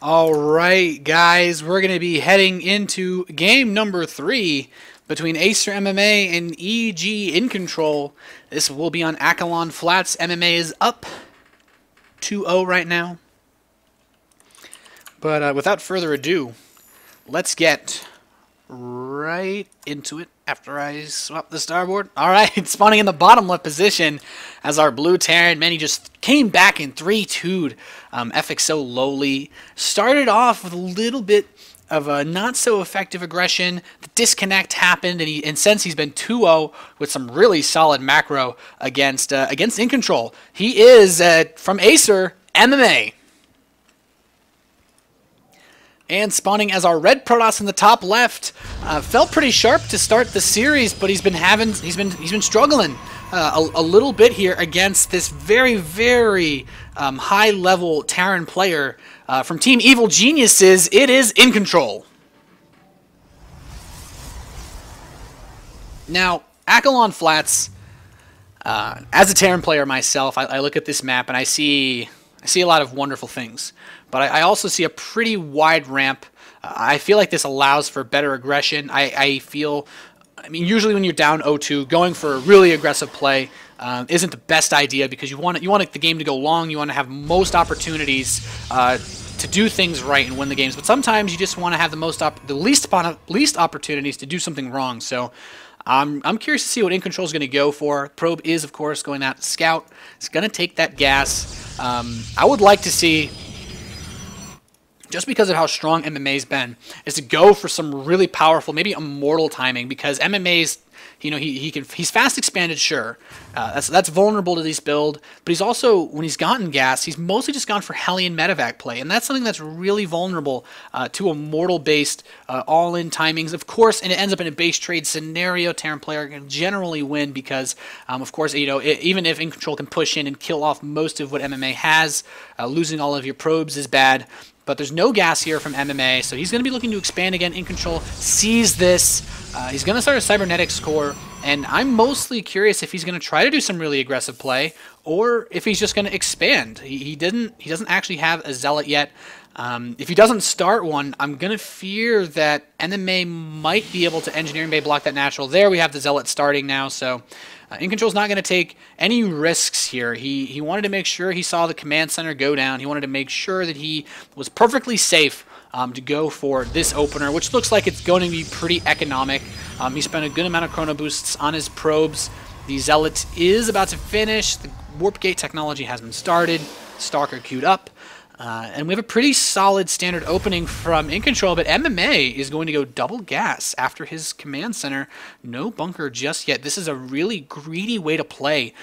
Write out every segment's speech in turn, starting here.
All right, guys, we're going to be heading into game number 3 between Acer.MMA and EGiNcontrol. This will be on Akelon Flats. MMA is up 2-0 right now. But without further ado, let's get right into it after I swap the starboard. All right, spawning in the bottom left position as our blue Terran. Man, he just came back in 3-2'd FXO lowly. Started off with a little bit of a not so effective aggression. The disconnect happened, and since he's been 2-0 with some really solid macro against EGiNcontrol. He is from Acer MMA. And spawning as our red Protoss in the top left, felt pretty sharp to start the series, but he's been struggling a little bit here against this very high level Terran player from Team Evil Geniuses. It is EGiNcontrol. Now, Akelon Flats. As a Terran player myself, I look at this map and I see a lot of wonderful things, but I also see a pretty wide ramp. I feel like this allows for better aggression. I mean, usually when you're down 0-2, going for a really aggressive play isn't the best idea because you want the game to go long. You want to have most opportunities to do things right and win the games. But sometimes you just want to have the least opportunities to do something wrong. So I'm curious to see what EGiNcontrol is going to go for. Probe is, of course, going out to scout. It's going to take that gas. I would like to see, just because of how strong MMA's been, is to go for some really powerful, maybe immortal timing, because MMA's, he's fast expanded, sure. That's vulnerable to this build, but he's also, when he's gotten gas, he's mostly just gone for Hellion medevac play, and that's something that's really vulnerable to immortal-based all-in timings. Of course, and it ends up in a base trade scenario, Terran player can generally win because, of course, even if EGiNcontrol can push in and kill off most of what MMA has, losing all of your probes is bad. But there's no gas here from MMA, so he's going to be looking to expand again. EGiNcontrol sees this. He's going to start a cybernetics core, and I'm mostly curious if he's going to try to do some really aggressive play or if he's just going to expand. He doesn't actually have a zealot yet. If he doesn't start one, I'm going to fear that MMA might be able to engineering bay block that natural. There we have the zealot starting now, so EGiNcontrol's not going to take any risks here. He wanted to make sure he saw the command center go down. He wanted to make sure that he was perfectly safe to go for this opener, which looks like it's going to be pretty economic. He spent a good amount of chrono boosts on his probes. The zealot is about to finish. The warp gate technology has been started. Stalker queued up. And we have a pretty solid standard opening from EGiNcontrol, but MMA is going to go double gas after his command center. No bunker just yet. This is a really greedy way to play.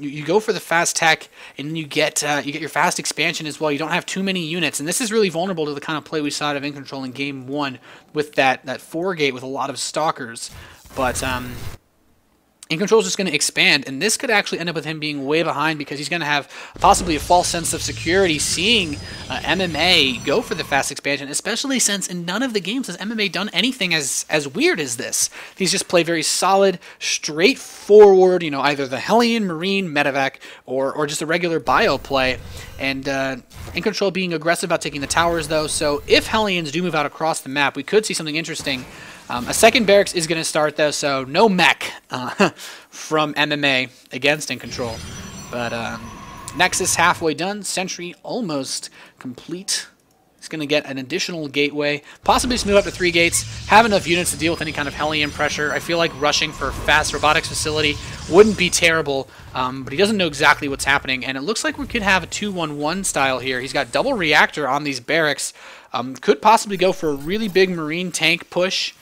You go for the fast tech, and you get your fast expansion as well. You don't have too many units, and this is really vulnerable to the kind of play we saw out of EGiNcontrol in Game 1 with that 4 gate with a lot of stalkers. But EGiNcontrol is just going to expand, and this could actually end up with him being way behind because he's going to have possibly a false sense of security seeing MMA go for the fast expansion, especially since in none of the games has MMA done anything as weird as this. He's just played very solid, straightforward, either the Hellion, Marine, medevac, or just a regular bio play. And EGiNcontrol being aggressive about taking the towers, though, so if Hellions do move out across the map, we could see something interesting. A second barracks is going to start, though, so no mech from MMA against EGiNcontrol. But Nexus halfway done, Sentry almost complete. He's going to get an additional gateway, possibly just move up to 3 gates, have enough units to deal with any kind of Hellion pressure. I feel like rushing for a fast robotics facility wouldn't be terrible, but he doesn't know exactly what's happening, and it looks like we could have a 2-1-1 style here. He's got double reactor on these barracks, could possibly go for a really big Marine tank push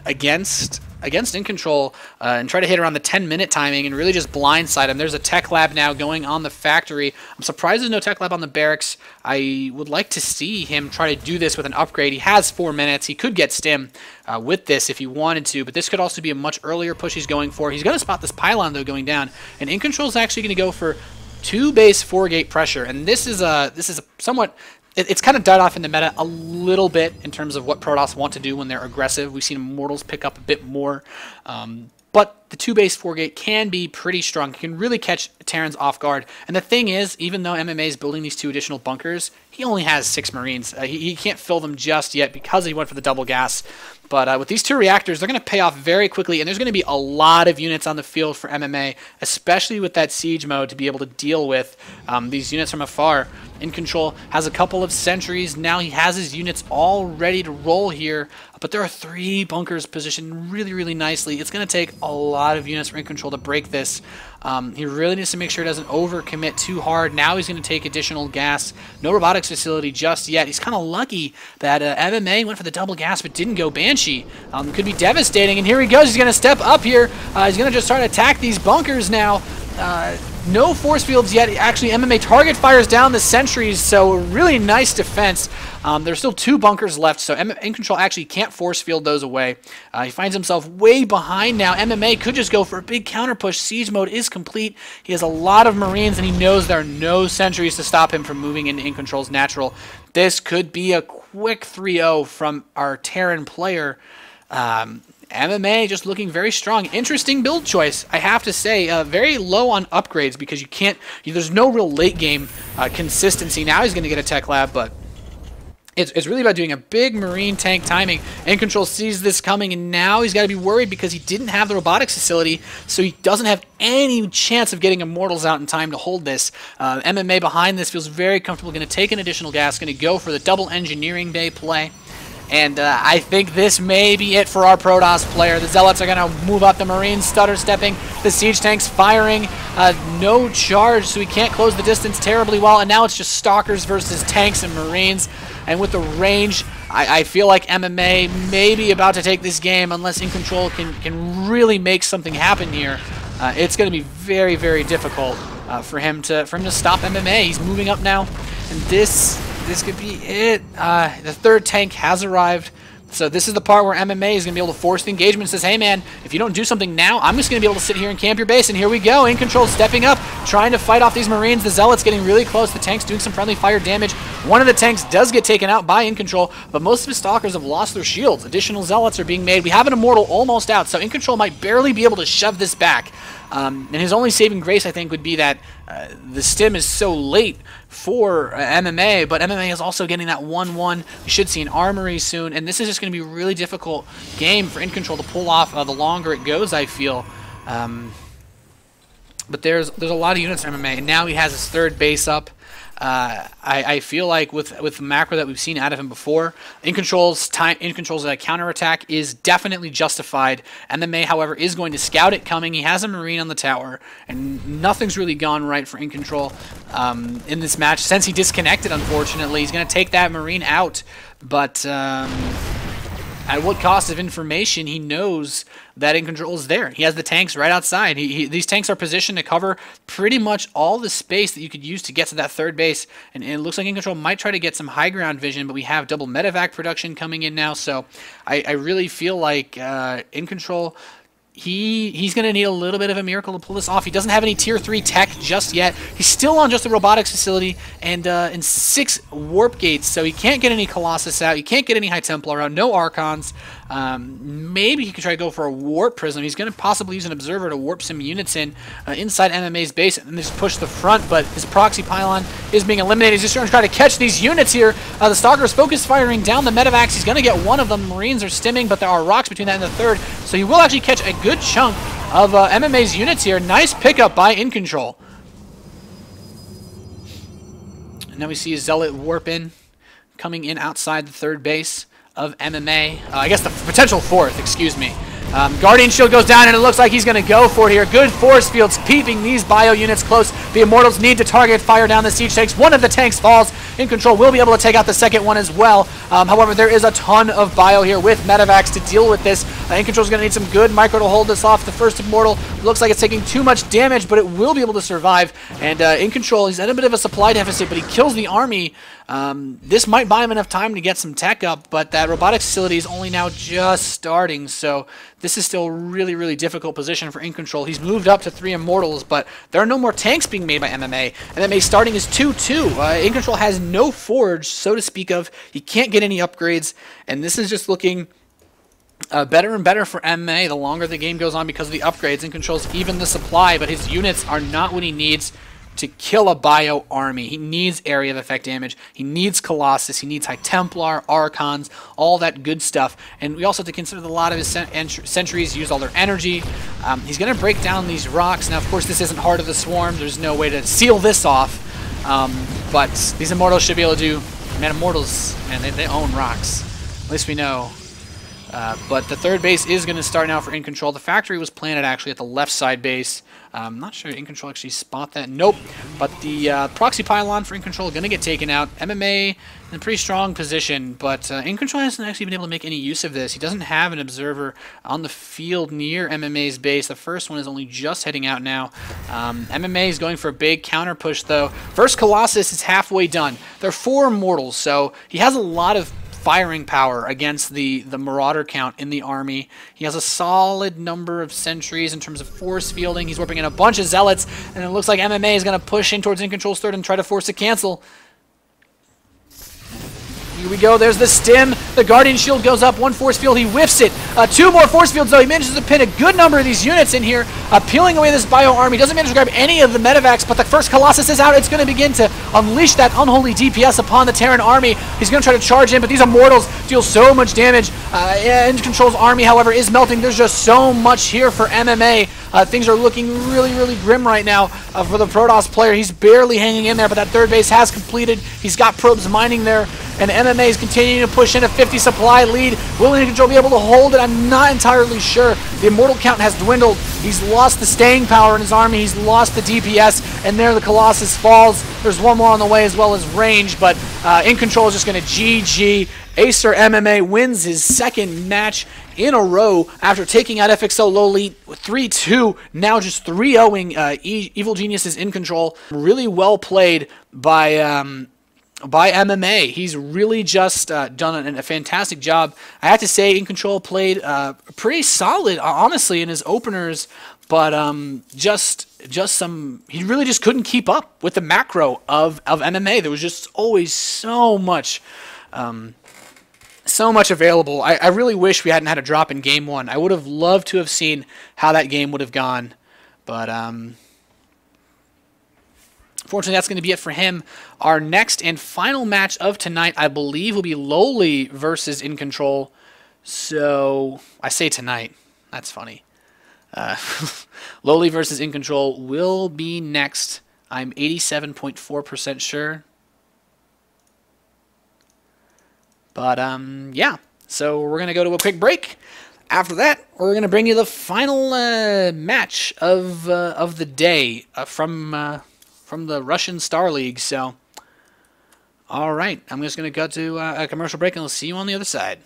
against EGiNcontrol and try to hit around the 10-minute timing and really just blindside him. There's a tech lab now going on the factory. I'm surprised there's no tech lab on the barracks. I would like to see him try to do this with an upgrade. He has 4 minutes. He could get stim with this if he wanted to, but this could also be a much earlier push he's going for. He's going to spot this pylon, though, going down, and EGiNcontrol is actually going to go for 2 base 4 gate pressure, and this is a somewhat... It's kind of died off in the meta a little bit in terms of what Protoss want to do when they're aggressive. We've seen Immortals pick up a bit more. But the 2-base 4-gate can be pretty strong. It can really catch Terrans off guard. And the thing is, even though MMA is building these 2 additional bunkers, he only has 6 Marines. He can't fill them just yet because he went for the double gas. But with these 2 reactors, they're going to pay off very quickly, and there's going to be a lot of units on the field for MMA, especially with that siege mode, to be able to deal with these units from afar. EGiNcontrol has a couple of sentries. Now he has his units all ready to roll here, but there are 3 bunkers positioned really, really nicely. It's going to take a lot of units for EGiNcontrol to break this. He really needs to make sure he doesn't overcommit too hard. Now he's going to take additional gas. No robotics facility just yet. He's kind of lucky that MMA went for the double gas but didn't go Banshee. Could be devastating, and here he goes. He's going to step up here. He's going to just try to attack these bunkers now. No force fields yet. Actually, MMA target fires down the sentries, so a really nice defense. There's still 2 bunkers left, so EGiNcontrol actually can't force field those away. He finds himself way behind now. MMA could just go for a big counter push. Siege mode is complete. He has a lot of Marines, and he knows there are no sentries to stop him from moving into EGiNcontrol's natural. This could be a quick 3-0 from our Terran player. MMA just looking very strong. Interesting build choice, I have to say. Very low on upgrades because there's no real late game consistency. Now he's going to get a tech lab, but it's really about doing a big Marine tank timing. EGiNcontrol sees this coming, and now he's got to be worried because he didn't have the robotics facility, so he doesn't have any chance of getting Immortals out in time to hold this. MMA behind this feels very comfortable. Going to take an additional gas. Going to go for the double engineering bay play. And I think this may be it for our Protoss player. The Zealots are going to move up. The Marines stutter stepping. The Siege Tanks firing. No charge, so he can't close the distance terribly well. And now it's just Stalkers versus Tanks and Marines. And with the range, I feel like MMA may be about to take this game unless EGiNcontrol can really make something happen here. It's going to be very, very difficult for him to stop MMA. He's moving up now, and this could be it. The 3rd tank has arrived. So this is the part where MMA is going to be able to force the engagement and says, hey man, if you don't do something now, I'm just going to be able to sit here and camp your base. And here we go. EGiNcontrol stepping up, trying to fight off these Marines. The Zealots getting really close. The tanks doing some friendly fire damage. One of the tanks does get taken out by EGiNcontrol, but most of his Stalkers have lost their shields. Additional Zealots are being made. We have an Immortal almost out, so EGiNcontrol might barely be able to shove this back. And his only saving grace, I think, would be that the stim is so late for MMA, but MMA is also getting that 1-1. We should see an armory soon, and this is just going to be a really difficult game for EGiNcontrol to pull off the longer it goes, I feel. But there's a lot of units for MMA, and now he has his 3rd base up. I feel like with the macro that we've seen out of him before, EGiNcontrol's counterattack is definitely justified. MMA, however, is going to scout it coming. He has a Marine on the tower, and nothing's really gone right for EGiNcontrol in this match. Since he disconnected, unfortunately, he's going to take that Marine out, but at what cost of information? He knows that EGiNcontrol is there. He has the tanks right outside. These tanks are positioned to cover pretty much all the space that you could use to get to that 3rd base. And it looks like EGiNcontrol might try to get some high ground vision, but we have double medevac production coming in now. So I really feel like EGiNcontrol, he's going to need a little bit of a miracle to pull this off. He doesn't have any tier 3 tech just yet. He's still on just a robotics facility and 6 warp gates, so he can't get any Colossus out. He can't get any High Templar out. No Archons. Maybe he could try to go for a warp prism. He's going to possibly use an observer to warp some units inside MMA's base and then just push the front, but his proxy pylon is being eliminated. He's just going to try to catch these units here. The Stalker's focus firing down the medevacs. He's going to get one of them. The Marines are stimming, but there are rocks between that and the 3rd, so he will actually catch a good chunk of MMA's units here. Nice pickup by EGiNcontrol. And now we see a Zealot warp in, coming in outside the 3rd base of MMA. I guess the potential 4th, excuse me. Guardian Shield goes down, and it looks like he's going to go for it here. Good force fields keeping these bio units close. The Immortals need to target fire down the siege tanks. One of the tanks falls. EGiNcontrol will be able to take out the 2nd one as well. However, there is a ton of bio here with medevacs to deal with this. EGiNcontrol's going to need some good micro to hold this off. The 1st Immortal looks like it's taking too much damage, but it will be able to survive. And EGiNcontrol, he's at a bit of a supply deficit, but he kills the army. This might buy him enough time to get some tech up, but that robotics facility is only now just starting, so this is still a really, really difficult position for EGiNcontrol. He's moved up to 3 Immortals, but there are no more tanks being made by MMA. MMA starting is 2-2. EGiNcontrol has no forge, so to speak of. He can't get any upgrades, and this is just looking better and better for MMA the longer the game goes on because of the upgrades and controls even the supply, but his units are not what he needs to kill a bio army. He needs area of effect damage. He needs Colossus. He needs High Templar, Archons, all that good stuff. And we also have to consider that a lot of his sentries use all their energy. He's going to break down these rocks. Now, of course, this isn't Heart of the Swarm. There's no way to seal this off. But these Immortals should be able to do... Man, Immortals, man, they own rocks. At least we know. But the third base is going to start now for IGiNControl. The factory was planted actually at the left side base. I'm not sure IGiNControl actually spot that. Nope. But the proxy pylon for IGiNControl going to get taken out. MMA in a pretty strong position, but IGiNControl hasn't actually been able to make any use of this. He doesn't have an observer on the field near MMA's base. The first one is only just heading out now. MMA is going for a big counter push, though. First Colossus is halfway done. There are 4 Immortals, so he has a lot of firing power against the Marauder count in the army. He has a solid number of sentries in terms of force fielding. He's whipping in a bunch of zealots, and it looks like MMA is going to push in towards IGiNControl's third and try to force a cancel. Here we go. There's the stim. The Guardian Shield goes up. 1 force field. He whiffs it. 2 more force fields, though. He manages to pin a good number of these units in here, peeling away this bio army. Doesn't manage to grab any of the medevacs, but the first Colossus is out. It's going to begin to unleash that unholy DPS upon the Terran army. He's going to try to charge in, but these Immortals deal so much damage. IGiNControl's army, however, is melting. There's just so much here for MMA. Things are looking really, really grim right now for the Protoss player. He's barely hanging in there, but that third base has completed. He's got probes mining there, and MMA is continuing to push in a 50 supply lead. Will IGiNControl be able to hold it? I'm not entirely sure. The Immortal count has dwindled. He's lost the staying power in his army. He's lost the DPS, and there the Colossus falls. There's one more on the way as well as range, but IGiNControl is just going to GG. Acer.MMA wins his second match in a row after taking out FXO lowly 3-2, now just 3-0ing Evil Genius's IGiNControl. Really well played by MMA. He's really just done a fantastic job. I have to say IGiNControl played pretty solid, honestly, in his openers, but he really just couldn't keep up with the macro of MMA. There was just always so much available. I really wish we hadn't had a drop in game 1. I would have loved to have seen how that game would have gone, but fortunately that's going to be it for him. Our next and final match of tonight, I believe, will be Lowly versus IGiNControl. So I say tonight. That's funny. Lowly versus IGiNControl will be next. I'm 87.4% sure. But, yeah, so we're going to go to a quick break. After that, we're going to bring you the final match of the day from the Russian StarLeague. So, all right, I'm just going to go to a commercial break, and we'll see you on the other side.